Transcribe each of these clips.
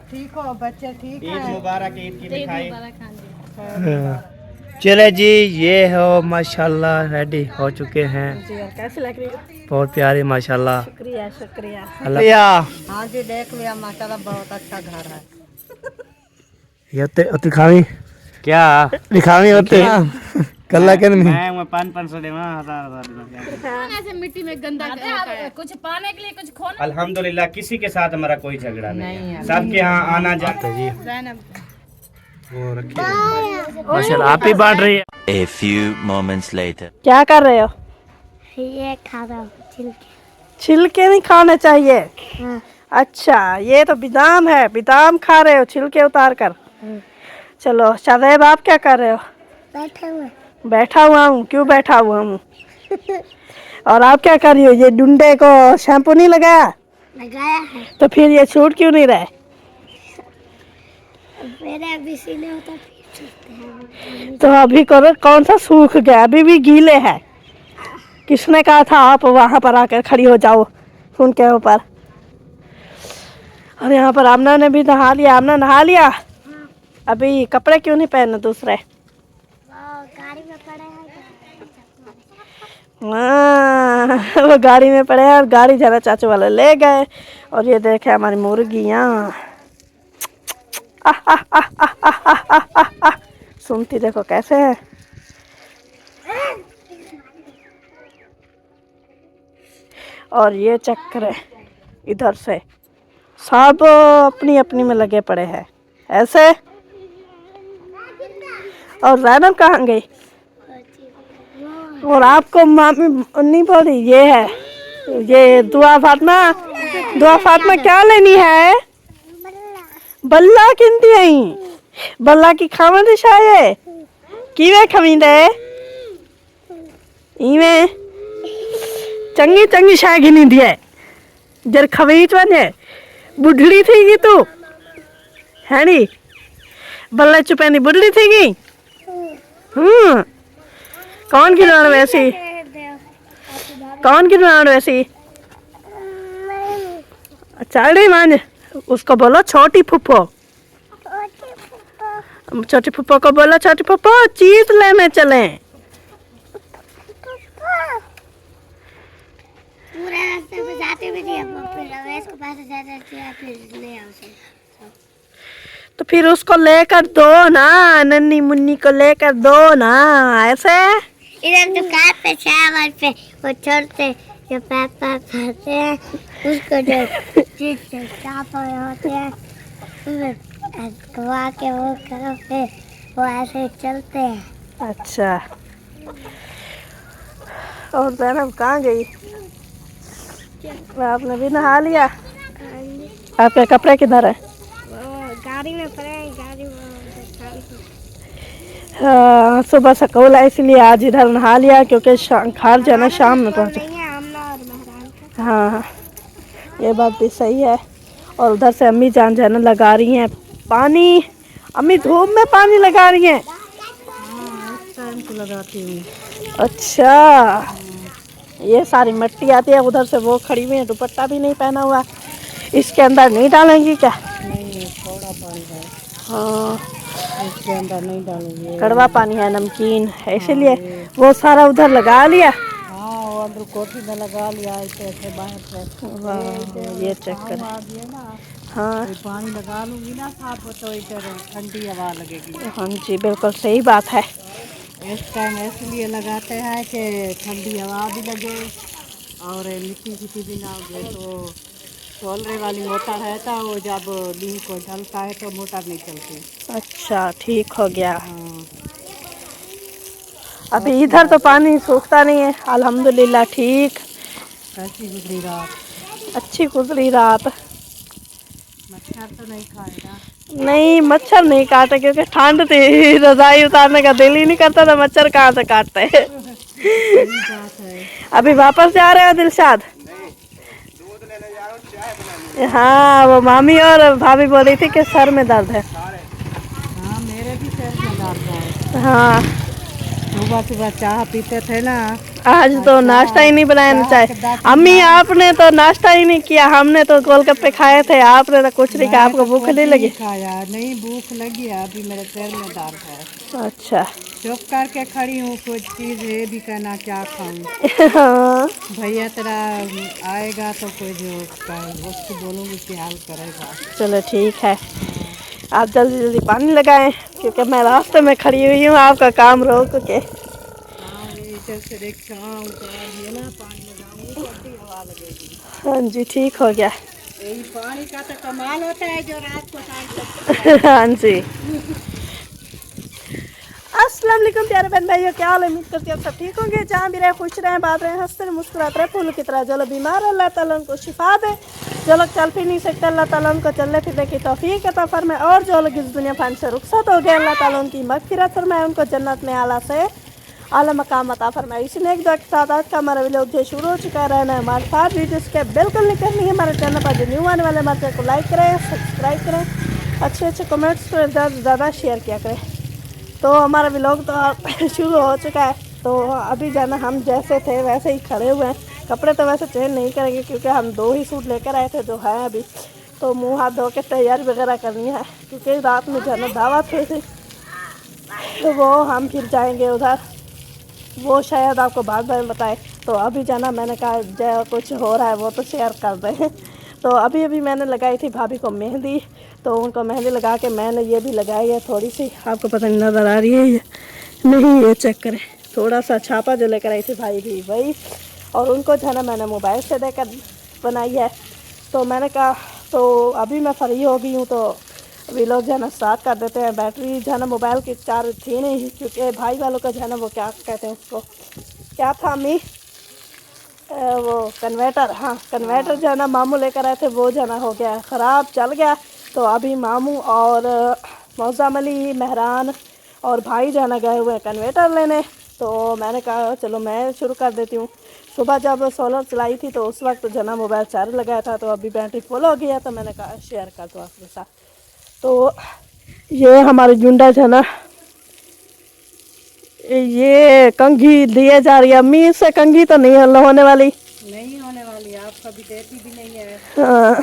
ठीक हो बच्चे, ठीक है। ईद मुबारक, ईद की मिठाई। चले जी, ये हो माशाल्लाह रेडी हो चुके हैं। कैसे लग रही है? बहुत प्यारे माशाल्लाह। शुक्रिया शुक्रिया। हाँ जी देख लिया माशाल्लाह, बहुत अच्छा घर है। ये दिखावी क्या दिखावी होते कल्ला के नहीं। मैं 500 देवा, 1000 ऐसे मिट्टी में गंदा होता है, कुछ पाने के लिए कुछ खोना। अल्हम्दुलिल्लाह किसी के साथ हमारा कोई झगड़ा नहीं है, सबके यहाँ आना जाता जी। माशाल्लाह आप ही बांट रही है। A few moments later. क्या कर रहे हो? ये खा रहा हूँ छिलके। छिलके नहीं खाने चाहिए। अच्छा, ये तो बादाम है, बादाम खा रहे हो छिलके उतार कर। चलो शादेब, आप क्या कर रहे हो? बैठे हुए। बैठा हुआ हूँ। क्यों बैठा हुआ हूँ? और आप क्या कर रही हो? ये डुंडे को शैम्पू नहीं लगाया? लगाया है। तो फिर ये छूट क्यों नहीं रहे? मेरे अभी सीने होता फिर छूटते हैं। तो अभी करो, कौन सा सूख गया? अभी भी गीले हैं। किसने कहा था आप वहां पर आकर खड़ी हो जाओ उनके ऊपर? और यहाँ पर आमना ने भी नहा लिया। आमना नहा लिया? अभी कपड़े क्यों नहीं पहने दूसरे? गाड़ी में पड़े हैं। वो गाड़ी में पड़े हैं और गाड़ी जरा चाचू वाले ले गए। और ये देखे हमारी मुर्गियाँ सुनती देखो कैसे है। और ये चक्कर है इधर से, सब अपनी अपनी में लगे पड़े हैं ऐसे। और जैनब कहाँ गई? और आपको मामी नहीं बोली? ये है ये दुआ फातिमा। दुआ फातिमा क्या लेनी है? बल्ला किनती है? बल्ला की खावन दिशाए कीवे खमींदे इवे चंगी चंगी शाय गिनी दिए जर खवीच वने बुढ़ड़ी थी गी तू है नी? बल्ला चुपैनी बुढ़ड़ी थी गी। कौन खिलवाड़ वैसी? कौन खिलवाड़ वैसी? चाड़ी मान उसको बोलो छोटी फुप्पो। छोटी फुप्पो को बोलो छोटी फुप्पो चीज लेने चले। पूरे रास्ते में जाते भी नहीं हम, फिर रमेश के पास जाते थे फिर ले आओ। तो फिर उसको लेकर दो ना, नन्नी मुन्नी को लेकर दो ना ऐसे। इधर दुकान पे चावल पे वो छोड़ते जो पापा खाते हैं उसको जो जिससे चावल होते हैं धोआ के वो करो, फिर वो ऐसे चलते हैं। अच्छा, और जैनब कहाँ गई? आपने भी नहा लिया? आपके कपड़े किधर है? गाड़ी में पड़े हैं, गाड़ी में। हाँ, सुबह स्कूल है इसलिए आज इधर नहा लिया क्योंकि खार जाना शाम में पहुँचे। हाँ ये बात भी सही है। और उधर से अम्मी जान जाना लगा रही हैं पानी। अम्मी धूप में पानी लगा रही हैं? टाइम को लगाती हूँ। अच्छा, ये सारी मिट्टी आती है उधर से, वो खड़ी हुई है, दुपट्टा भी नहीं पहना हुआ। इसके अंदर नहीं डालेंगी क्या? नहीं, थोड़ा पानी है। हाँ, इसके अंदर नहीं डालूंगी, कड़वा पानी है, नमकीन है, इसीलिए वो सारा उधर लगा लिया। हाँ, वो अंदर कोठी में लगा लिया ऐसे बाहर से। ये चक्कर है। हाँ, पानी लगा लूंगी ना साथ, तो इधर ठंडी हवा लगेगी। हाँ जी, बिल्कुल सही बात है। इस टाइम इसलिए लगाते हैं कि ठंडी हवा भी लगे और मिट्टी भी ना उगे। तो सोलरे वाली मोटर है तो वो जब लीक को ढलता है तो मोटर नहीं चलती। अच्छा, ठीक हो गया। हाँ। अभी इधर तो पानी सूखता नहीं है, अल्हम्दुलिल्लाह ठीक। कैसी गुजरी रात? अच्छी गुजरी रात। मच्छर तो नहीं खाएगा? नहीं, मच्छर नहीं काटे क्योंकि ठंड थी, रजाई उतारने का दिल ही नहीं करता था। मच्छर कहाँ से काटते हैं? अभी वापस जा रहे हैं दिलशाद? हाँ, वो मामी और भाभी बोल रही थी कि सर में दर्द है। हाँ, मेरे भी सर में दर्द है। हाँ, सुबह सुबह चाह पीते थे ना। आज तो नाश्ता ही नहीं बनाया ना चाहे। अम्मी आपने तो नाश्ता ही नहीं किया, हमने तो गोलगप्पे खाए थे, आपने तो कुछ नहीं खाया। आपको भूख नहीं लगी? खाया नहीं, भूख लगी है, अभी मेरे पैर में दर्द है। अच्छा। चुप करके खड़ी हूँ, कुछ चीज है भी कहना क्या खाऊं। हाँ। भैया तेरा आएगा तो कोई जो उसको बोलूँगी कि हाल करेगा। चलो ठीक है, आप जल्दी जल्दी पानी लगाएं क्योंकि मैं रास्ते में खड़ी हुई हूँ आपका काम रोक के। हाँ जी ठीक हो गया। यही पानी का तो कमाल होता है जो रात को टाइम। हाँ जी। अस्सलाम वालेकुम प्यारे बहन भाइयों, क्या हाल है? उम्मीद करती हूँ सब ठीक होंगे। जहाँ भी रहे खुश रहें, बात रहें, हंसते रहे, मुस्कुराते रहे फूलों की तरह। जो लोग बीमार है अल्लाह ताला उनको शिफा दे, जो लोग चल फिर नहीं सकते अल्लाह ताला उनको चलने फिरने की तौफीक अता फरमाए, और जो लोग इस दुनिया फन से रुखसत हो गए अल्लाह ताला उनकी मगफिरत फरमाए, उनको जन्नत में आला से आला मकाम अता फरमाए। इसी ने एक दुआ के साथ आज का हमारा वीडियो जो शुरू हो चुका है, रहना है हमारे साथ वीडियोज़ के बिल्कुल नहीं करनी है। हमारे चैनल पर जो न्यू आने वाले हमारे चैनल को लाइक करें, सब्सक्राइब करें, अच्छे अच्छे कमेंट्स करें, ज़्यादा से ज़्यादा शेयर किया करें। तो हमारा व्लॉग तो शुरू हो चुका है। तो अभी जाना हम जैसे थे वैसे ही खड़े हुए हैं। कपड़े तो वैसे चेंज नहीं करेंगे क्योंकि हम 2 ही सूट लेकर आए थे जो है अभी। तो मुंह हाथ धो के तैयारी वगैरह करनी है क्योंकि रात में जाना दावत हुई थी, तो वो हम फिर जाएंगे उधर, वो शायद आपको बाद में बताए। तो अभी जाना, मैंने कहा जो कुछ हो रहा है वो तो शेयर कर दें। तो अभी मैंने लगाई थी भाभी को मेहंदी, तो उनको मेहंदी लगा के मैंने ये भी लगाई है थोड़ी सी, आपको पता नहीं नज़र आ रही है ये नहीं, ये चेक करें। थोड़ा सा छापा जो लेकर आई थी भाई भी वही, और उनको जो है ना मैंने मोबाइल से देकर बनाई है। तो मैंने कहा तो अभी मैं फ्री हो गई हूँ तो अभी लोग जो है ना स्टार्ट कर देते हैं। बैटरी जो है ना मोबाइल की चार्ज थी नहीं क्योंकि भाई वालों का जो है ना वो क्या कहते हैं उसको, क्या था अम्मी, वो कन्वर्टर, हाँ कन्वर्टर जो है ना मामू लेकर आए थे, वो जो है ना हो गया ख़राब, चल गया। तो अभी मामू और मौज़म अली, मेहरान और भाई जो है ना गए हुए हैं कन्वर्टर लेने। तो मैंने कहा चलो मैं शुरू कर देती हूँ। सुबह जब सोलर चलाई थी तो उस वक्त जो है ना मोबाइल चार्ज लगाया था, तो अभी बैटरी फुल हो गया, तो मैंने कहा शेयर कर दो आपके साथ। तो ये हमारी जुंडा जो है ना ये कंघी दिए जा रही है। अम्मी इससे कंघी तो नहीं होने वाली, नहीं होने वाली, आप कभी देती भी नहीं है। हाँ,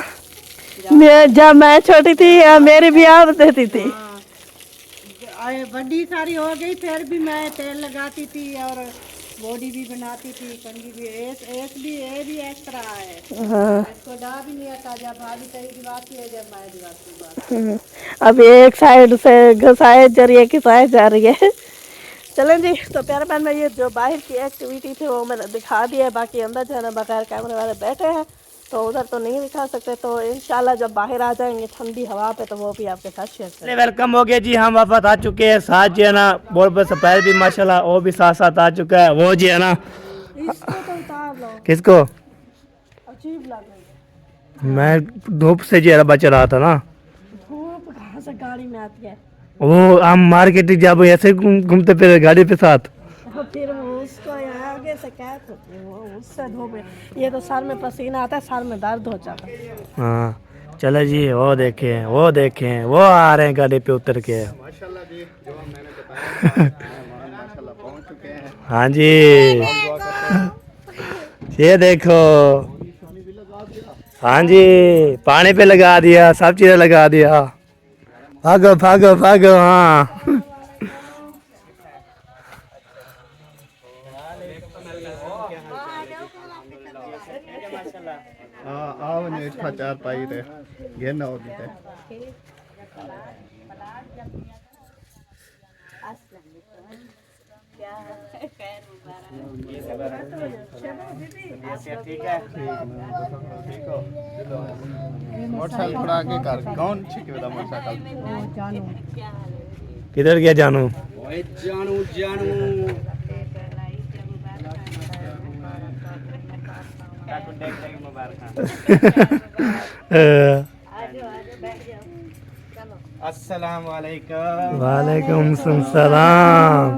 जब मैं छोटी थी मेरी भी आप देती थी। बड़ी सारी हो गई फिर भी मैं तेल लगाती थी और बॉडी भी बनाती थी, कंघी भी ये भी एक्स्ट्रा है। हाँ। इसको डा भी नहीं आता, जब भाभी तेरी दिवाती है जब मैं दिवाती। अब एक साइड से घसाए जरिए घिसाए जा रही है। चलें जी, तो प्यारे बहन में ये जो बाहर की एक्टिविटी थी वो मैंने दिखा दी है। बाकी अंदर जो है ना बगैर कैमरे वाले बैठे हैं तो उधर तो नहीं दिखा सकते। तो इंशाल्लाह जब बाहर आ जाएंगे ठंडी हवा पे तो वो भी आपके साथ शेयर करेंगे। वेलकम हो गया जी, हम वापस आ चुके हैं। साथ जो है ना बोर्ड पर सफेद भी माशाल्लाह वो भी साथ साथ आ चुका है। वो जी है ना, इसको तो उतार लो, किसको? अजीब लग रही है। मैं धूप से जो है बच रहा था ना, धूप कहाँ से गाड़ी में आती है। वो हम मार्केट जब ऐसे घूमते फिर गाड़ी पे साथ, फिर वो उसको आगे से क्या होती है, वो उससे धूप, ये तो सर में पसीना आता है, सर में दर्द हो जाता है। हाँ चलो जी, वो देखें वो आ रहे हैं गाड़ी पे उतर के। हाँ जी, ये देखो, हाँ जी पानी पे लगा दिया, सब चीज़ें लगा दिया। भागो भागो भागो, हाँ आओ ने इतना चार पाई रे ये ना होती है। मोटरसाइकिल थोड़ा आगे कर, कौन ठीक है मोटरसाइकिल? किधर गया जानू? अस्सलाम वालेकुम। वालेकुम सलाम।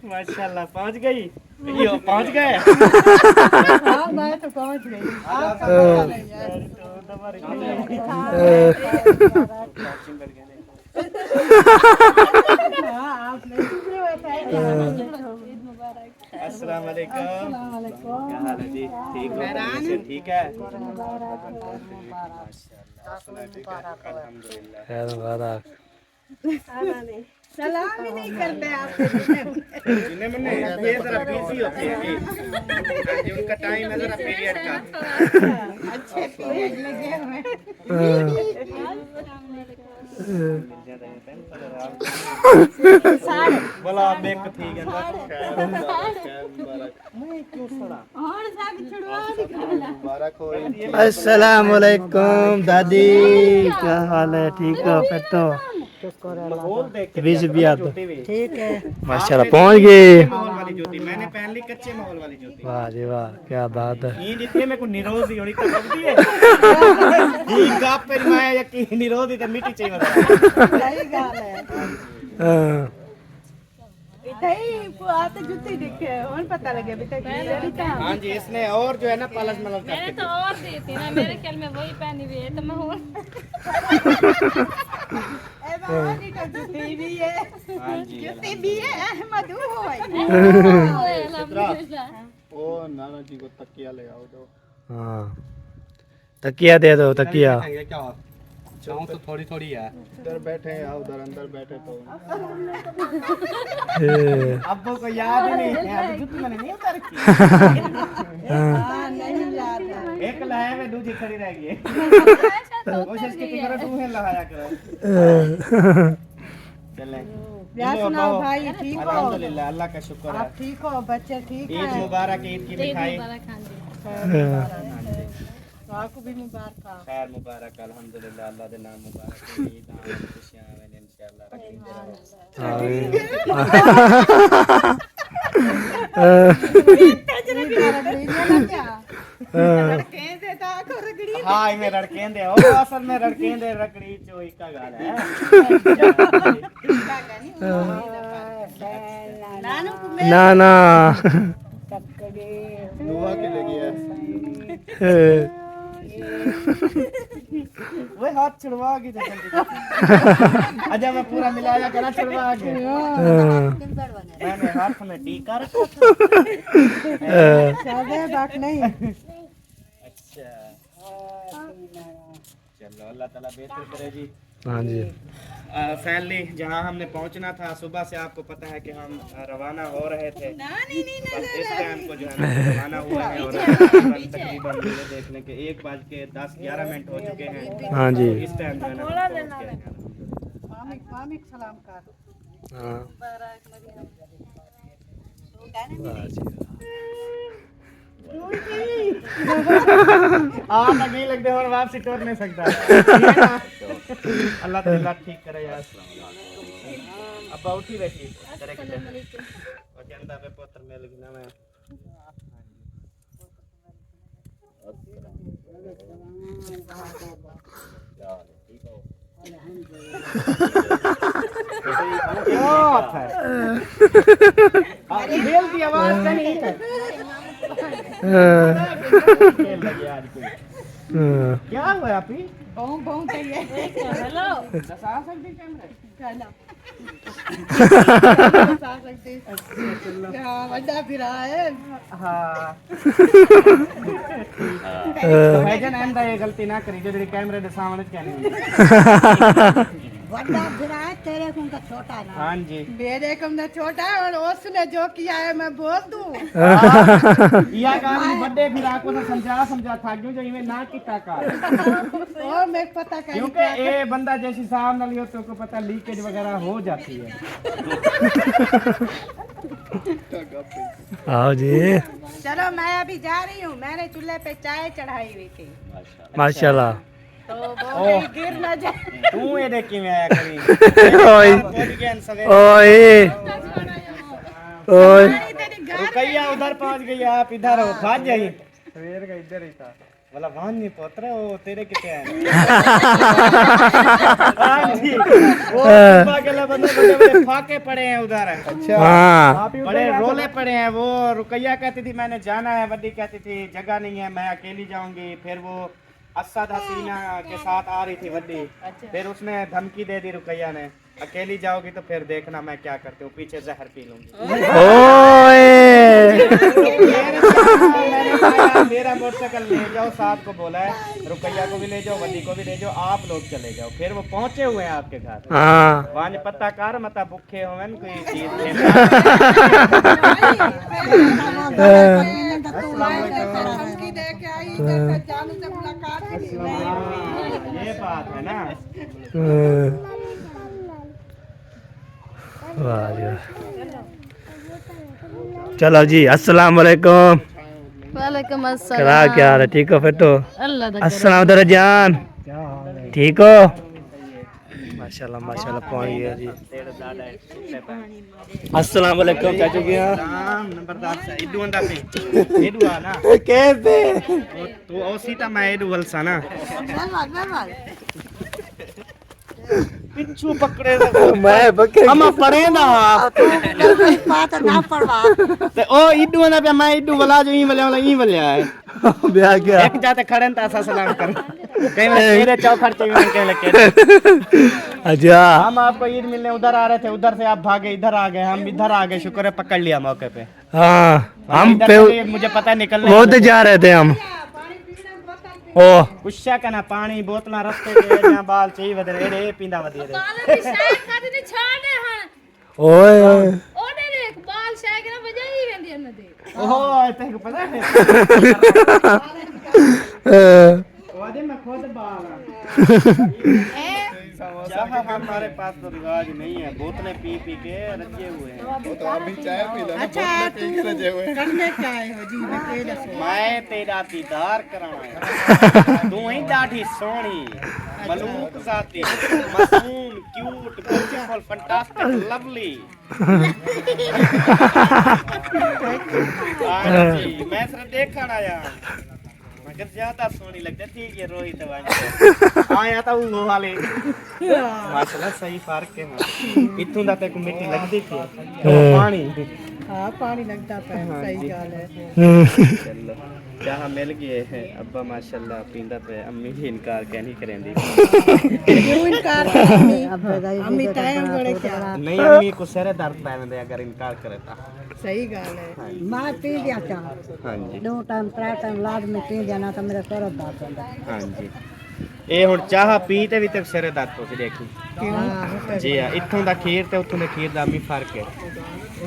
माशाल्लाह पहुंच गई, यो पहुंच गए। हाँ मैं तो पहुंच गई। अस्सलाम वालेकुम। क्या हाल है जी? ठीक हो? ठीक है। खैर मुबारक। सलाम ही नहीं करते आप। जिन्हें मैंने ये जरा बिजी होते हैं जी। हाँ जी, उनका टाइम है जरा पीरियड का। अच्छे पीरियड लगे हुए। बोलो आप देख के ठीक है ना? और सब छुड़वा दिखाना। मुबारक हो। अस्सलाम वालेकुम दादी, क्या हाल है? ठीक हो? फिर तो माहौल देख के 20 रुपया तो ठीक है। माशाल्लाह पहुंच गए। माहौल वाली जूती मैंने पहन ली, कच्चे माहौल वाली जूती। वाह जी वाह, क्या बात है। ये जितने में को निरोधी होनी तो बनती है। ये गाप पे माया या की निरोधी तो मिट्टी चाहिए बता। सही गाल है। हाँ, इतनी आते जुत्ती दिखे और पता लगे बेटा हाँ जी, इसने और जो है ना पालस मलस मैंने तो और दी थी ना, मेरे ख्याल में वही पहनी हुई है तो मैं और जुत्ती भी है, हाँ जी जुत्ती भी है, मधु हो अल्हम्दुलिल्लाह। ओ नाना जी को तकिया ले आओ दो। हाँ, तकिया दे दो, तकिया। चाहूँ तो थोड़ी थोड़ी है। इधर बैठे या उधर अंदर बैठे तो अब को याद ही नहीं है, अभी जूती मैंने नहीं उतार की। नहीं याद है। एक लाया में दूसरी खड़ी रह गई। कोशिश की करो दूहे लगाया करो। चले क्या सुनाओ भाई, ठीक हो? अल्हम्दुलिल्लाह, अल्लाह का शुक्र है। आप ठीक हो? बच्चे ठीक ईद है? मुबारक, ईद की मिठाई आपको भी मुबारक। खैर मुबारक, अल्हम्दुलिल्लाह, अल्लाह दे नाम मुबारक। ईद आए खुशियां आवे इंशाअल्लाह, रखते रहो। हाँ ये रड़के दे ओ असल में रड़के दे रकड़ी चोई का गाल है। ना ना दुआ के लिए गया। वो हाथ छुड़वा के अच्छा मैं पूरा मिलाया करा छुड़वा के मैंने हाथ में टीका रखा था। ज्यादा बात नहीं। अच्छा चलो अल्लाह ताला बेहतर करे जी। हाँ जी, फैमिली जहाँ हमने पहुँचना था सुबह से आपको पता है कि हम रवाना हो रहे थे। बस इस टाइम को जो है ना रवाना हुआ है और तकरीबन मेरे देखने के 1:10-11 हो चुके हैं। हाँ जी, इस टाइम जो है ना हम पहुँच गए हैं। मामिक सलाम कर। हाँ वाह जी। हाँ नहीं लगते और वापसी टोर नहीं सकता। अल्लाह ताला ठीक करे यार। अब उठी बैठी करे के वकेंदा पे पुत्र में लगना मैं बेल की आवाज से नहीं है। खेल लगे आज कोई। क्या हुआ आप ही? बहु बहु चाहिए। हेलो दसा सकते कैमरे? बता सकते। क्या बड़ा फिरा है। हाँ भाईजान आंदा ये गलती ना करी जो तेरे कैमरे के सामने कहने बड़ा फिरा है तेरे को का छोटा ना। हाँ जी मेरे को ना छोटा है और उसने जो किया है मैं बोल दूं। या गाली बड़े फिर आपको तो समझा था क्यों जो इन्हें ना किता का और मैं पता कर क्योंकि ये बंदा जैसी साहब ना लियो तो को पता लीकेज वगैरह हो जाती है। आओ जी, चलो मैं अभी जा रही हूँ। मैंने चूल्हे पे चाय चढ़ाई हुई थी माशाल्लाह। तो वो कहीं गिर न जाए। तू ये देख के मैं आया करी ओए ओए ओए, रुकैया उधर पहुंच गई आप इधर हो भाग जाइए सवेर का इधर ही था बोला भान नहीं पोत्र वो तेरे कितने हैं। हाँ जी वो सुबह के लिए बंदे बड़े फाके पड़े हैं उधर। अच्छा हाँ बड़े रोले पड़े हैं। वो रुकैया कहती थी मैंने जाना है, बड्डी कहती थी जगह नहीं है मैं अकेली जाऊंगी। फिर वो असद हसीना के साथ आ रही थी वड्डी, फिर उसने धमकी दे दी रुकैया ने, अकेली जाओगी तो फिर देखना मैं क्या करती हूँ, पीछे जहर पी लूंगी। ओए मेरा मोटरसाइकिल ले जाओ, साथ को बोला है रुकैया को भी ले जाओ, वड्डी को भी ले जाओ, आप लोग चले जाओ। फिर वो पहुंचे हुए हैं आपके घर, हाँ वांज पता कर मता भूखे होवे न कोई चीज ये बात है ना। वाह जी। चलो जी, अस्सलाम वालेकुम। वालेकुम क्या हाल है? ठीक हो? फिर तो अल्लाह अस्सलाम दरजान, ठीक हो? माशाल्लाह माशाल्लाह पहुंच गया जी। अस्सलाम वालेकुम चाचू की। नंबरदार से इदू अंदा पे इदू आ ना कैसे तो ओ सीता मैं इदू वलसा ना पिछू पकड़े मैं बके हम पढ़े ना बात ना पड़वा ते ओ इदू अंदा पे मैं इदू वला जो ई वल्या है ब्याह क्या एक जाते खड़े ता सा सलाम कर कहीं मेरे चौखट चाहिए कहीं लगे। अच्छा हम आपको ईद मिलने उधर आ रहे थे, उधर से आप भागे इधर आ गए, हम इधर आ गए, शुक्र है पकड़ लिया मौके पे। हाँ हम इधर पे से मुझे पता है निकलने वो तो जा रहे थे हम। ओ कुछ का ना पानी बोतल रस्ते के जहां बाल चाहिए वदे एड़े पींदा वदी रे ओए ओने देख बाल शाय के ना बजाई वेंदी न दे ओहो ते को पता है वादे में खुद बाल जहाँ हमारे पास तो रिवाज नहीं है, बोतलें पी पी के रजे हुए हैं। वो तो अभी चाय पी लेना, अच्छा बोतलें पी के रजे हुए हैं। करने क्या आए हो जी? मैं कह दसो मैं तेरा दीदार कराना है, तू ही दाढ़ी सोनी मलूक जाती मासूम क्यूट ब्यूटीफुल फैंटास्टिक लवली। मैं सिर्फ देखा ना यार, मगर ज्यादा सोनी लगती थी ये रोहित वाली। आया था वो वाले माशाल्लाह सही फर्क है। इतों दा ते को मिट्टी लगती थी पानी हाँ पानी लगता है, सही गाल है। चलो जहाँ मिल गए हैं अब्बा माशाल्लाह पींदा पे, अम्मी भी इनकार क्या नहीं करेंदी। क्यों इनकार करनी? अम्मी टाइम बड़े क्या नहीं अम्मी को सरे दर्द पैन दे अगर इनकार करे ता। सही गाल है। मां पी दिया चा हाँ जी 2 टाइम 3 टाइम लाड में पी जाना तो मेरा सर दर्द होता है। हाँ जी ये हुन चाह पीते भी तक सरे दर्द हो देखी जी। हाँ इत्थों दा खीर ते उथों दे खीर दा भी फर्क है।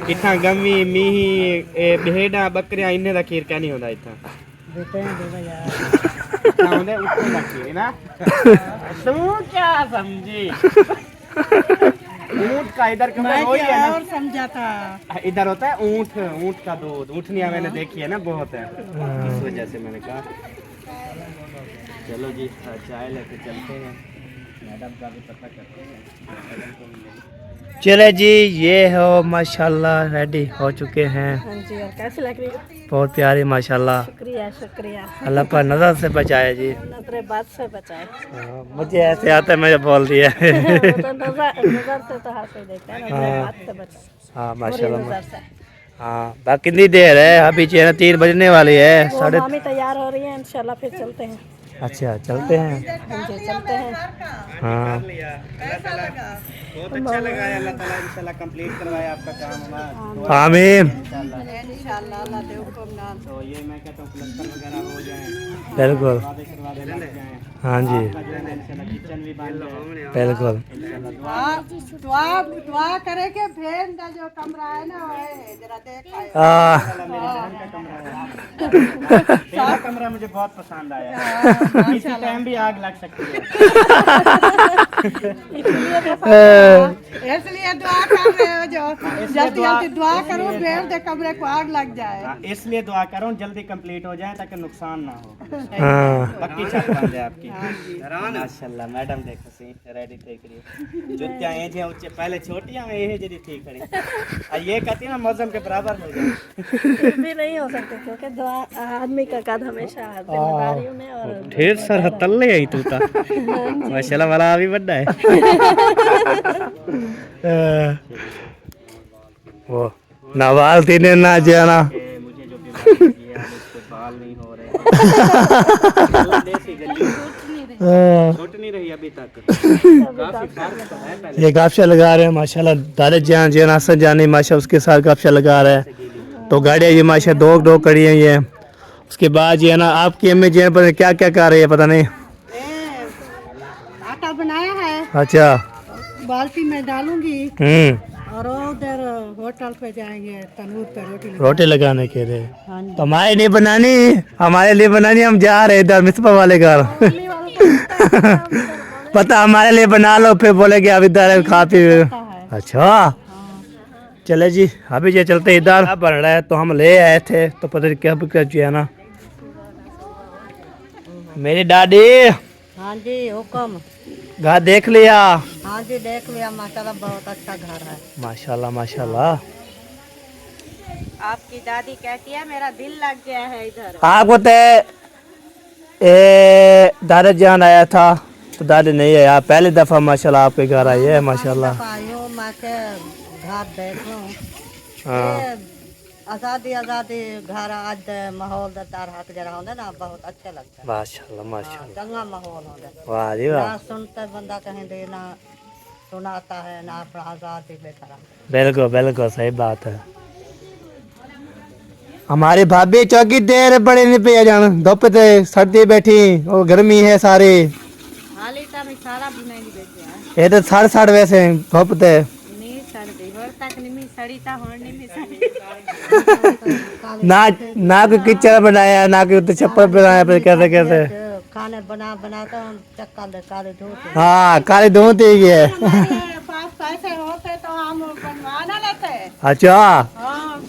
इत्थां गमी मीही भेड़ा बकरियां इन्ने दा खीर क्या नहीं होंदा इत्थां होंदे उथों दा खीर ना। तू क्या समझी ऊंट का इधर का मैं वही है क्या ना, और समझा था। इधर होता है ऊंट, ऊंट का दूध, ऊँटनियां मैंने देखी है ना बहुत है, इस वजह से मैंने कहा। चलो जी चाय लेके चलते हैं, मैडम का भी पता करते हैं। चले जी, ये हो माशाल्लाह रेडी हो चुके हैं। हाँ जी, और कैसी लग रही है? बहुत प्यारी माशाल्लाह। शुक्रिया शुक्रिया, अल्लाह पर नजर से बचाए जी। नजरे बात से बचाए। हाँ, मुझे ऐसे आता है मुझे बोल दिया। वो तो नजर से तो हाथ से देखते हैं, नजरे बात से बचाए। हाँ बुरी माशाल्लाह। नजर से। हाँ बाकी कितनी देर है? अभी 3 बजने वाली है। वो साढ़े मामी तैयार हो रही है, इंशाल्लाह फिर चलते हैं। अच्छा चलते हैं। हाँ जी चलते हैं। हाँ बहुत अच्छा लगा है, अल्लाह ताला इंशाल्लाह कंप्लीट करवाए आपका काम हमारा। आमीन। इंशाल्लाह अल्लाह दे हुक्म नाम। तो ये मैं कहता हूँ प्लस्तर वगैरह हो जाए, बिल्कुल वादे करवादे लग जाए, हाँ जी इंशाल्लाह किचन भी बन जाए बिल्कुल। दुआ करे के भेड़ का जो कमरा है ना वो है जरा देखा है। हाँ मेरे बहन का कमरा है। तेरा कमरा मुझे बहुत पसंद आया, किसी टाइम भी आग लग सकती है। इसलिए दुआ कर रहे हो जो जल्दी जल्दी दुआ करो भेड़ के कमरे को आग लग जाए। हाँ, इसलिए दुआ करो जल्दी कंप्लीट हो जाए ताकि नुकसान ना हो, हाँ पक्की छत बन जाए आपकी। माशाल्लाह मैडम देखो सही रेडी थे करिए, जुत्तियां ये जे ऊंचे पहले छोटियां में ये जरी थी खड़ी, ये कहती ना मौसम के बराबर हो जाए। भी नहीं हो सकते क्योंकि दुआ आदमी का कद हमेशा जिम्मेदारियों में और ढेर सारा तल्ले आई तू ता माशाल्लाह वाला अभी बड़ा है। वो नवाल थी ने ना जाना। मुझे जो बीमारी है उसके बाल नहीं हो रहे, देसी गली हाँ, छूट नहीं रही अभी तक। काफी फर्क तो है पहले। ये गाफिया लगा रहे हैं माशाल्लाह। दादा जान जैन हसन जानी माशा उसके साथ गाफिया लगा रहा है। तो गाड़ियाँ ये माशा दो खड़ी हैं ये। उसके बाद ये ना आपकी अम्मी जैन पर क्या क्या कर रही है पता नहीं। आटा बनाया है, अच्छा। बाल्टी में डालूंगी और उधर होटल पे जाएंगे, तंदूर पे रोटी लगाने के लिए। हाँ जी। तो हमारे लिए बनानी, हमारे लिए बनानी, हम जा रहे इधर मिसपा वाले घर। पता हमारे लिए बना लो, फिर बोलेगे अब इधर खा पी। अच्छा चले जी, अभी ये चलते इधर बन रहा है तो हम ले आए थे, तो पता नहीं क्या जो है ना। मेरी दादी हाँ जी हुक्म। घर देख लिया? हाँ जी देख लिया, माशाल्लाह बहुत अच्छा घर है। माशाल्लाह माशाल्लाह। आपकी दादी कहती है मेरा दिल लग गया है इधर। आपको तो दादा जान आया था तो दादी नहीं आया, पहली दफा माशाल्लाह आपके घर आई है माशाल्लाह। आयो मैं के घर देख लूं। हाँ आजादी आजादी घर आज माहौल दार हक जरा होंगे ना, बहुत अच्छा लगता है। माशाल्लाह माशाल्लाह। चंगा माहौल होगा, वाह जी वाह। ना सुनते बंदा कहीं देना सुनाता है ना, अपना आजादी बेहतर। बिल्कुल बिल्कुल सही बात है। हमारी भाभी चौकी देर बड़े नहीं पे जान, धूप ते सर्दी बैठी और गर्मी है सारी। हाली ता में सारा भी नहीं बेचे है। ये तो साढ़े वैसे धूप ते नहीं सर्दी और तक नहीं सड़ी ता होने में सड़ी। ना कोई किचन बनाया ना कोई तो छप्पर बनाया, फिर कैसे कैसे खाने बना बनाता हूँ चक्का ले काले धोते। हाँ काली धोती है। पास पैसे होते तो हम बनवा ना लेते। अच्छा हाँ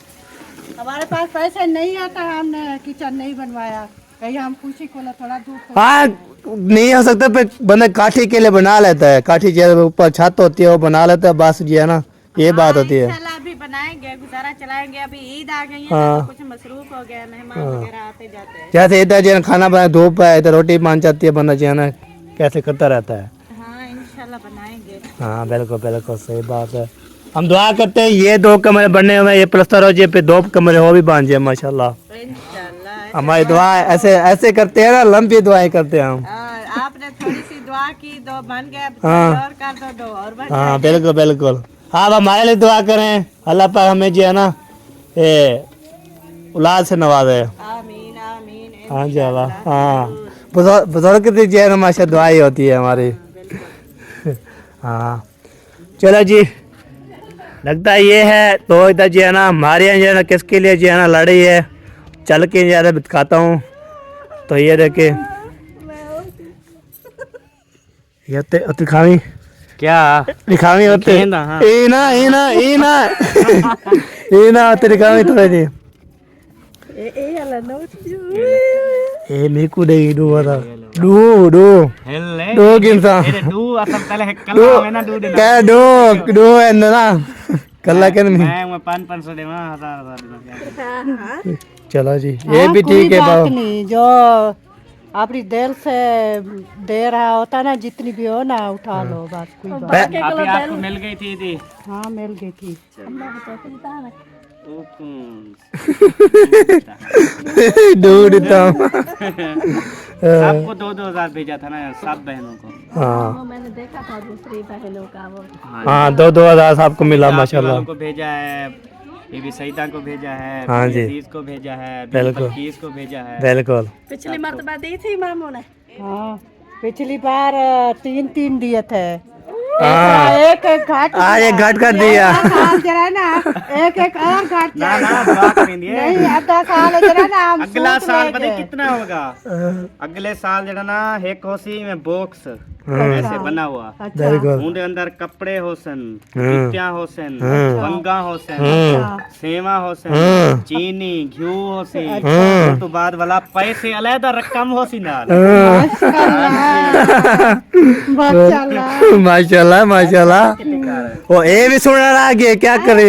हमारे पास पैसे नहीं आता, हमने किचन नहीं बनवाया। कहीं हम खुशी को थोड़ा दूर हाँ नहीं हो सकता, फिर बंदा काठी के लिए बना लेता है। काठी जो ऊपर छत होती है वो बना लेता है, बस जी है ना, ये बात होती है। इंशाल्लाह अभी बनाएंगे, गुजारा चलाएंगे। अभी ईद आ गई है हाँ। तो कुछ मसरूफ हो गया, मेहमान वगैरह आते जाते हैं। जैसे इधर जो है खाना बनाए धूप है, इधर रोटी मान जाती है, बंदा जो है ना कैसे करता रहता है। हाँ इंशाल्लाह बनाएंगे। हाँ बिल्कुल बिल्कुल सही बात है। हम दुआ करते हैं ये 2 कमरे बनने हुए, ये प्लस्तर हो जाए, फिर 2 कमरे हो भी बन जाए माशाल्लाह। इंशाल्लाह हमारी दुआ ऐसे ऐसे करते हैं ना, लंबी दुआएं करते हैं हम। आपने थोड़ी सी दुआ की, 2 बन गए, हाँ। और कर दो 2 और बन हाँ बिल्कुल बिल्कुल। आप हमारे लिए दुआ करें, अल्लाह पाक हमें जो है ना ये औलाद से नवाजे। आमीन आमीन। हाँ जी अल्लाह। हाँ बुजुर्ग की जो है ना माशा दुआ ही होती है हमारी। हाँ चलो जी, लगता है ये है तो इधर जो है ना हमारे यहाँ जो है ना किसके लिए जो है ना लड़ी है, चल के ज़्यादा दिखाता हूँ। तो ये देखे ये दिखावी क्या दिखावी होते खेंदा, हाँ। ना दिखावी थोड़ी सी ए मीकू देगी डू वाला डू हेले डू किंसा ये डू असम पहले है कला में ना डू देना। क्या डू है ना कल्ला के नहीं। मैं 500 देवा 1000 देना। चलो जी ये भी ठीक है बाबू। नहीं जो अपनी दिल से दे रहा होता ना, जितनी भी हो ना उठा लो, बस कोई बात। आपको मिल गई थी। हाँ मिल गई थी। ढूंढता हूँ। सबको 2-2000 भेजा था ना सब बहनों को। हाँ मैंने देखा था दूसरी बहनों का वो। हाँ 2-2000 सबको मिला माशाल्लाह। को भेजा है, बीबी सईदा को भेजा है, हाँ जी। अजीज को भेजा है, बिल्कुल। बल्कीस को भेजा है। बिल्कुल पिछली मर्तबा दी थी मामू ने। हाँ पिछली बार 3 दिए थे। हाँ एक घाट आज एक घाट कर दिया। जरा ना एक और घाट ना ना दुआ करेंगे। नहीं अगला साल जरा ना हम अगला सूट साल लेंगे। पता है कितना होगा? अगले साल जरा ना एक होसी में बॉक्स ऐसे बना हुआ, बिल्कुल उनके अंदर कपड़े होसन, हाँ। जूतियां होसन, बंगा होसन, सेवा होसन, चीनी घी होसी, तो बाद वाला पैसे अलग रकम होसी नाल। माशाल्लाह माशाल्लाह। वो ये भी सुनने आ गया, क्या करे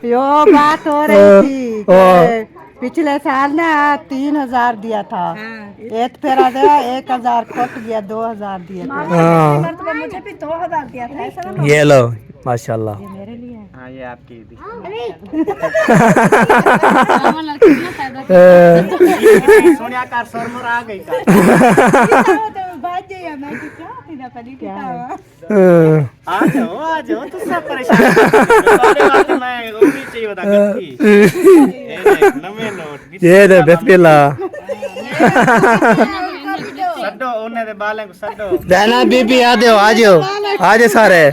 यो बात हो रही थी कि पिछले साल ना 3000 दिया था, एक फेरा दिया 1000 कट गया, 2000 दिया था। हाँ मर्तबा मुझे भी 2000 दिया था ऐसा ना। ये लो माशाल्लाह। मेरे लिए हाँ ये आपकी ईदी। सोनिया का सरमर आ गई का। आ जाओ तू सब परेशान। सारे बात मैं उम्मीद चाहिए बता करती। ये देख नवे नोट। ये दे बिस्किला सड्डो उन्हें दे बालें को सड्डो। रहना बीबी आ जाओ सारे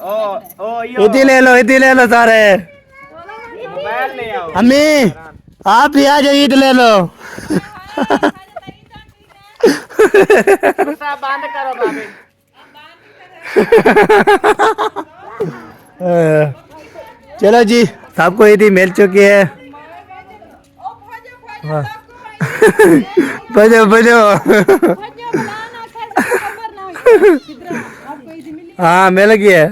ओ इधी ले लो सारे। मोबाइल ले आओ। अम्मी आप भी आ जाओ ईद ले लो। दूसरा बंद करो भाभी। चलो जी सबको ईदी मिल चुकी है। बजो हाँ मिल गई है।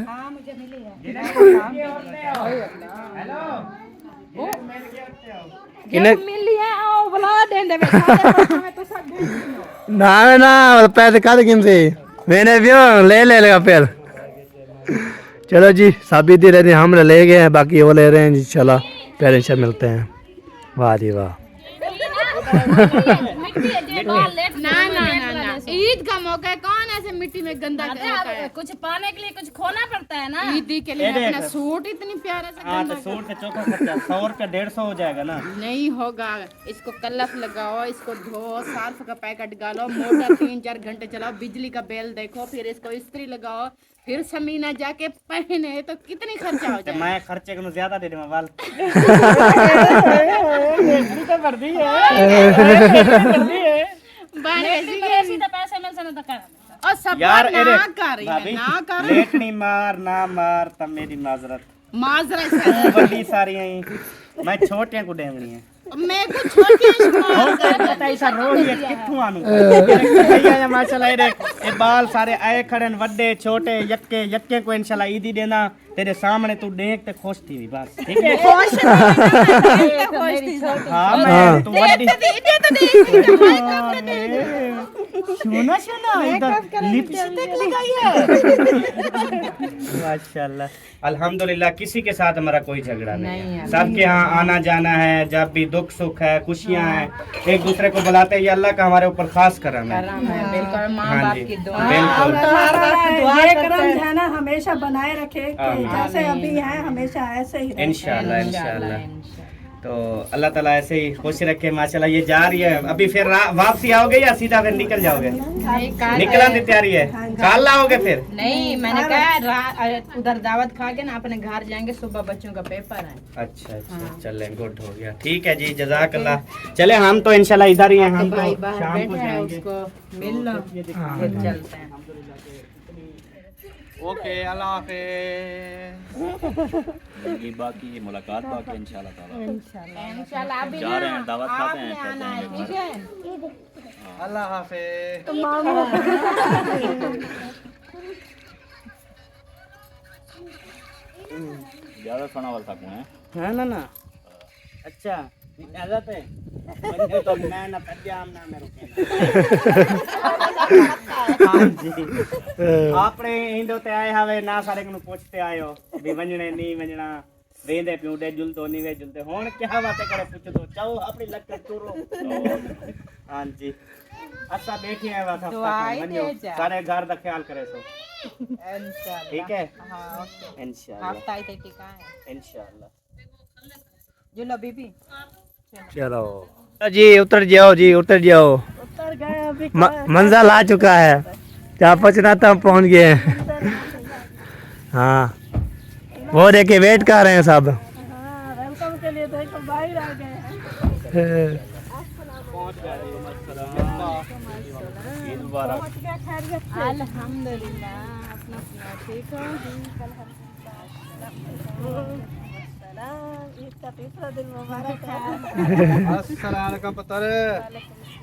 किने ना पैसे काट किन से मैंने भी ले लेगा फिर। चलो जी साबित दे रहे थे हम ले गए हैं बाकी वो ले रहे हैं जी। चलो फिर इंशा मिलते हैं। वाह जी वाह। ना ईद का मौका है, कौन ऐसे मिट्टी में गंदा है? कुछ पाने के लिए कुछ खोना पड़ता है ना। ईद के लिए अपना सूट इतनी प्यारा से हाँ तो सूट का चौका खर्चा 100 रुपया 150 हो जाएगा ना। नहीं होगा। इसको कलफ लगाओ, इसको धो, सर्फ का पैकेट डालो, मोटर 3-4 घंटे चलाओ, बिजली का बिल देखो, फिर इसको इस्त्री लगाओ, फिर शमीना जाके पहने तो कितनी खर्चा हो जाए। मैं खर्चे को ज्यादा दे दूंगा बाल। पैसे मिल सकते कर और सब यार ना कर भाभी ना कर लेट नहीं मार ना मार तब मेरी माजरत माजरा बड़ी सारी हैं। मैं छोटे को डेमनी है। मैं कुछ छोटी पता ऐसा रोही है कित्थू आनू भैया माशाल्लाह ये देख ये बाल सारे आए खड़े वड्डे छोटे यक्के को इंशाल्लाह ईदी देना तेरे सामने तू देख ते खुश थी बस ठीक है। हाँ मैं तू वड्डी सुना इधर लिपस्टिक लगाई है। माशाल्लाह अल्हम्दुलिल्लाह किसी के साथ हमारा कोई झगड़ा नहीं है। सबके यहाँ आना जाना है। जब भी दुख सुख है खुशियाँ हैं एक दूसरे को बुलाते हैं। ये अल्लाह का हमारे ऊपर खास करम है। बिल्कुल माँ हाँ बाप जी की दुआ। बिल्कुल ये करम है ना हमेशा बनाए रखे कि जैसे अभी है हमेशा ऐसे ही रहे। इंशाल्लाह तो अल्लाह ताला ऐसे ही खुश रखे। माशाल्लाह ये जा रही है अभी फिर वापसी आओगे या सीधा फिर निकल जाओगे? निकलने की तैयारी है। कल आओगे फिर? नहीं मैंने कहा उधर दावत खा के ना अपने घर जाएंगे, सुबह बच्चों का पेपर है। अच्छा चले गुड हो गया ठीक है जी जज़ाकल्लाह। चले हम तो इंशाल्लाह इधर ही हैं। हम भाई तो बाहर शाम को बैठे हैं, जाएंगे। उसको मिल लो फिर चलते हैं। ओके अल्लाह हाफिज़। बाकी मुलाकात बाकी इंशाल्लाह ताला इंशाल्लाह अभी जा रहे हैं दावत खाते हैं आपने आना है ठीक है। अल्लाह हाफिज़। ज़्यादा सुना वाला सकूँ है हाँ ना अच्छा इजाजत है मुझे तो मैं ना पजाम ना मेरे हाँ जी आपने इंदो ते आए हवे ना सारे को पूछते आयो भी वंजने नहीं वंजना वेंदे प्यूडे जुलतो नहीं वे जुलते हुन क्या बातें करे पूछ तो चलो अपनी लग टूरो। हाँ जी अच्छा बैठी है बात हफ्ता सारे घर का ख्याल करे सो इंशाल्लाह ठीक है। हां ओके इंशाल्लाह हफ्ता ही टिका है इंशाल्लाह। जुला बीबी चलो जी उतर जाओ उतर गए अभी मंजिल आ चुका है। क्या पहुँचना था पहुँच गए हैं। हाँ वो देखे वेट कर रहे हैं सब। हाँ वेलकम के लिए देखो बाहर आ गए हैं। अल्हम्दुलिल्लाह अपना सुना ठीक हो। ईद का तीसरा दिन मुबारक है। अस्सलाम वालेकुम पुत्र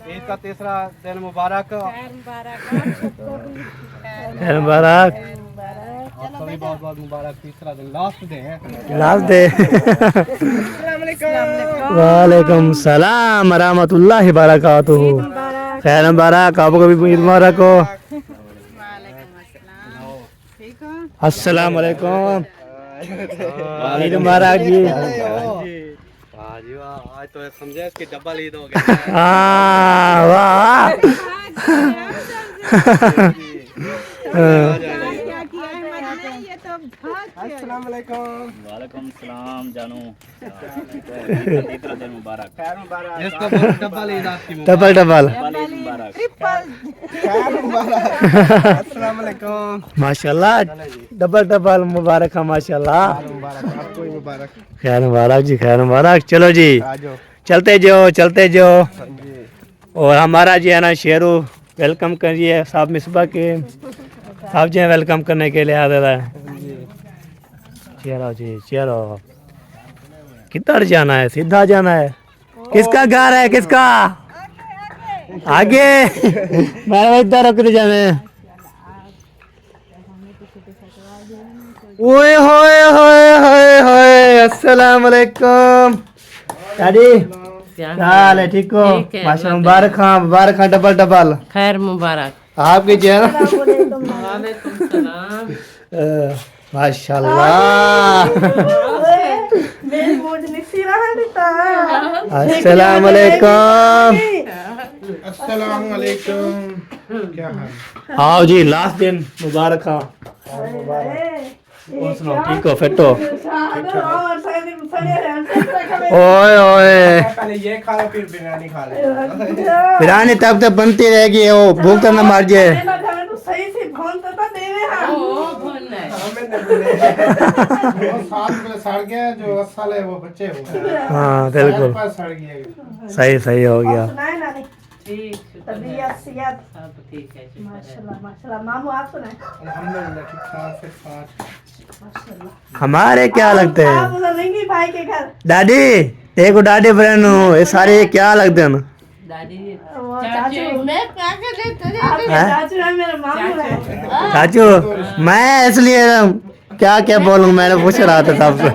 ईद का तीसरा दिन मुबारक। मुबारक आपको भी बहुत बहुत मुबारक। तीसरा दिन लास्ट डे है। Last day. वालेकुम सलाम रहमतुल्लाहि बरकातुहू। खैर मुबारक आपको भी ईद मुबारक हो। वालेकुम अस्सलाम ठीक हो। अस्सलाम वालेकुम। ईद मुबारक जी। आज तो समझे इसकी डबल ईद हो गई। हाँ वाह। अस्सलाम वालेकुम। वालेकुम सलाम जानू। इतना दिन मुबारक। खैर मुबारक। इसको बोलो डबल ईद आपकी डबल डबल। ईद मुबारक। खैर मुबारक। अस्सलाम वालेकुम। माशाल्लाह डबल डबल मुबारक है माशाल्लाह। मुबारक आपको ही मुबारक। खैर मुबारक जी, खैर मुबारक। चलो जी आ जाओ। चलते जाओ चलते जाओ। जी। और हमारा जी है ना शेरू वेलकम करिए साहब मिसबा के। साहब जी वेलकम करने के लिए आ रहा है। चलो जी चलो। किधर जाना है? सीधा जाना है? किसका घर है? किसका आगे? मैं इधर रुक जाना है। ओए होए होए होए होए। अस्सलाम वालेकुम डैडी। क्या हाल है? ठीक हो? माशा मुबारक हाँ मुबारक हाँ डबल डबल। खैर मुबारक। आपकी चेहरा वालेकुम सलाम। माशाल्लाह। मेरी मूड निसी रहा था। अस्सलाम वालेकुम। अस्सलाम वालेकुम। क्या हाल? आओ जी लास्ट दिन मुबारक हाँ। और सुनो ठीक हो फिट हो? ओए ओए पहले ये खा लो फिर बिरयानी खा लो। बिरयानी तब तक बनती रहेगी वो भूख तो न मार जाए। सही से भौन तो दे रहे वो साथ में सड़ गया जो असल है वो बच्चे हो गए। हाँ बिल्कुल पर सड़ गया। सही सही हो गया। सुनाए नानी ठीक तबीयत सियात सब ठीक है। माशाल्लाह माशाल्लाह। मामू आप सुनाए? अल्हम्दुलिल्लाह ठीक ठाक फिट फाट। हमारे क्या लगते आप हैं उधर नहीं गई भाई के घर? दादी देखो दादी बहन हो ये सारे क्या लगते हैं? दादी वो चाचू मैं क्या कर रही आपके हैं? चाचू है मेरे मामू है। चाचू मैं इसलिए क्या क्या बोलूं मैंने पूछ रहा था सबसे।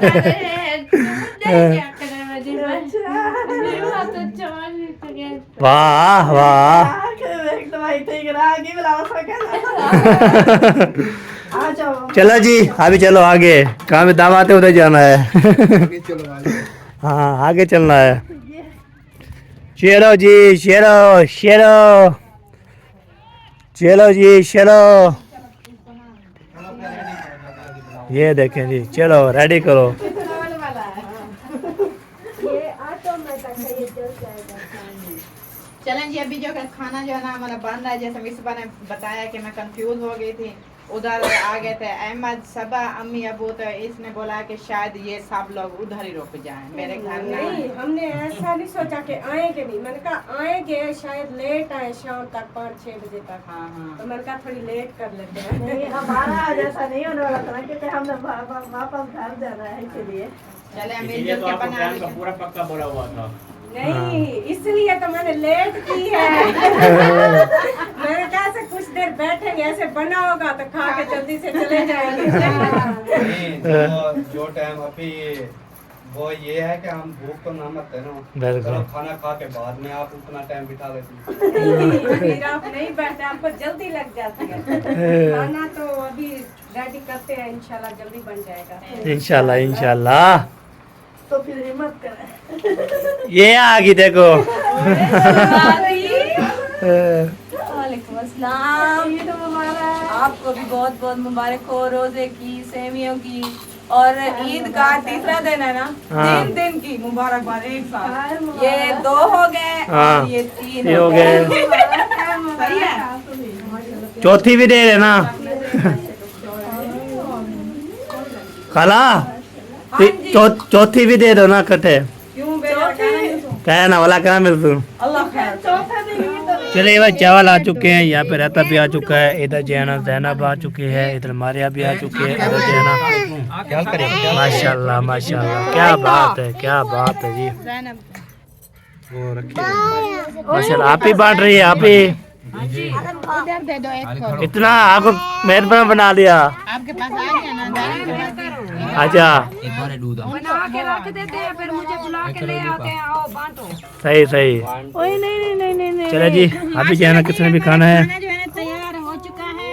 वाह वाह। एकदम आई ठीक रहा आगे बुलाओ आ जाओ। चलो जी अभी चलो आगे कहाँ में दाम आते उधर जाना है। चलो आगे। हाँ आगे चलना है। चलो जी चलो चलो चलो जी चलो। ये देखें जी चलो रेडी करो। चलें जी अभी जो है खाना जो है ना हमारा बन रहा है। जैसे मिसबा ने बताया कि मैं कंफ्यूज हो गई थी उधर आ गए थे अहमद सबा अम्मी अबू तो इसने बोला कि शायद ये सब लोग उधर ही रुक जाएं मेरे घर में। नहीं हमने ऐसा नहीं सोचा कि आएंगे नहीं। मैंने कहा आएंगे शायद लेट आए शाम तक 5-6 बजे तक। हाँ हाँ तो मैंने कहा थोड़ी लेट कर लेते हैं। नहीं हमारा आज ऐसा नहीं होने वाला था क्योंकि हमने वापस घर जाना है इसलिए। चले मिलजुल के बना लेंगे। पूरा पक्का बोला हुआ था। नहीं इसलिए तो मैंने लेट की है। मैंने कहा से कुछ देर बैठेंगे ऐसे बना होगा तो खा के जल्दी से चले जाएंगे। जो टाइम अभी वो ये है कि हम भूख तो ना मत है ना। बिल्कुल। चलो खाना खा के बाद में आप उतना टाइम बिता लेती। फिर आप नहीं बैठे आपको जल्दी लग जाती है। खाना तो अभी रेडी करते हैं इंशाल्लाह जल्दी बन जाएगा। इंशाल्लाह इंशाल्लाह। तो फिर हिम्मत करें। ये आ गई देखो। वालेकुम अस्सलाम। ईद मुबारक। आपको भी बहुत बहुत मुबारक हो रोजे की सेवियों की और ईद का तीसरा दिन है ना। हाँ। 3 दिन की मुबारकबाद एक साथ। ये 2 हो गए हाँ। और ये 3 ये हो गए। सही है। चौथी भी दे देना खाला। चौथी भी दे दो ना कटे। क्यों बेटा क्या ना वाला क्या मिल तू। अल्लाह खैर। चलिए भाई चावल आ चुके हैं यहाँ पे रहता भी आ चुका है। इधर जो है ना जैनब आ चुकी है। इधर मारिया भी आ चुकी है। इधर जो है ना माशाल्लाह माशाल्लाह क्या बात है क्या बात है जी। माशाल्लाह आप ही बांट रही है आप ही। इधर दे दो एक को। इतना आपको मेहरबान बना दिया। आपके पास आ गया ना। अच्छा बना के रख देते हैं फिर मुझे बुला के ले आते हैं आओ बांटो। सही सही। ओए नहीं नहीं नहीं नहीं। चलो जी अभी जो है ना किसने भी खाना है। खाना जो है ना तैयार हो चुका है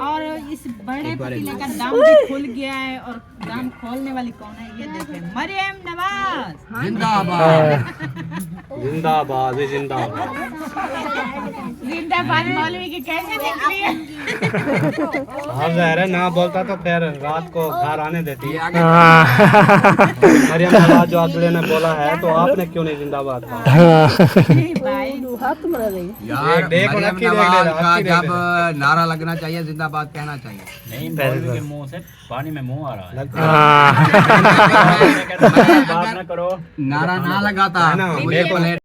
और इस बड़े पतीले का दाम भी खुल गया है और दाम खोलने वाली कौन है ये देखें, मरियम नवाज। जिंदाबाद जिंदाबाद। जिंदाबाद मौलवी की कैसे निकली है? हाँ ज़ाहिर है, ना बोलता तो फिर रात को घर आने देती है। हाँ मरियम नवाज जो अब्दुल्ला ने बोला है, तो आपने क्यों नहीं जिंदाबाद कहा? हाथ मरा रही यार देख मरियम रखी देख नवाज ले, का रखी देख जब नारा लगना चाहिए, जिंदाबाद कहना चाहिए। नहीं, मौलवी के मुंह से पानी में मुंह आ रहा है। हाँ बात ना करो। नारा ना लगाता है ना, मुझे देखो। प्लेट